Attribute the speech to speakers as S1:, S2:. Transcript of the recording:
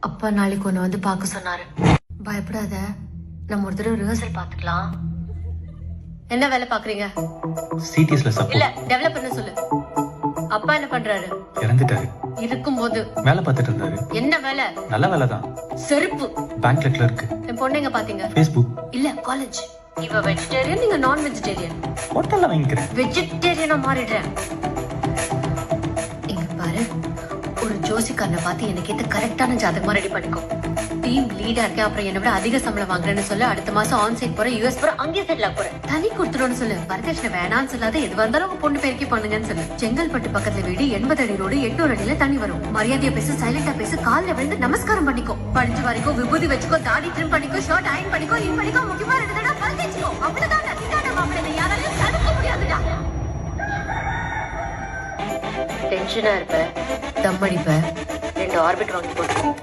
S1: அப்பா நாளைக்கு ஒண்ணு வந்து பார்க்க சொன்னாரு. பயப்படாத, நம்ம ஒரு தடவை ரிஹர்சல் பாத்துக்கலாம். என்ன வேலை பாக்குறீங்க?
S2: சிடிஎஸ்ல
S1: இல்ல
S2: சப்போர்ட்.
S1: டெவலப்பர்னு சொல்லு. அப்பா என்ன பண்றாரு?
S2: இறந்துட்டாரு.
S1: இருக்கும்போது
S2: வேலை பார்த்துட்டு இருந்தாரு.
S1: என்ன வேலை?
S2: நல்ல வேலை தான்.
S1: செருப்பு.
S2: பேங்க்ல கிளர்க்.
S1: என் பொண்ணு எங்க பாத்தீங்க?
S2: ஃபேஸ்புக்.
S1: இல்ல காலேஜ். இவ வெஜிடேரியன், நீங்க நான் வெஜிடேரியன்.
S2: ஹோட்டல்ல வாங்கிக்கிறேன்.
S1: வெஜிடேரியனா மாறிடுறேன். இங்க பாரு, ஒரு ஜோசிக்காரனை பார்த்து எனக்கு ஏத்த கரெக்டான ஜாதகமா ரெடி பண்ணிக்கோ. டீம் லீடா இருக்கேன், அப்புறம் என்னை விட அதிக சம்பளம் வாங்குறேன்னு சொல்லு. அடுத்த மாசம் ஆன் சைட் போறேன், யூஎஸ் போறேன், அங்கேயே செட்டில் ஆக போறேன். தனி கொடுத்துடணும்னு சொல்லு. வரதட்சணை வேணான்னு சொல்லாத, எது வந்தாலும் உங்க பொண்ணு பேருக்கே பண்ணுங்கன்னு சொல்லு. செங்கல்பட்டு பக்கத்துல வீடு, 80 அடி ரோடு, 800 அடியில தண்ணி வரும். மரியாதையா பேசு, சைலண்டா பேசு, கால்ல விழுந்து நமஸ்காரம் பண்ணிக்கோ. படிச்சு வரைக்கும் விபூதி வச்சுக்கோ, தாடி ட்ரிம் பண்ணிக்கோ, ஷர்ட் அயன் பண்ணிக்கோ, இன் பண்ணிக்கோ, முக்கியமா 2 தடவை பல் தேய்ச்சிக்கோ. அவ்வளவுதான். இதான மாப்பிள்ளை, யாராலையும் தடுக்க முடியாதுடா. டென்ஷனா இருப்ப, தம் அடிப்ப, 2 ஆர்பிட் வாங்கி போட்டு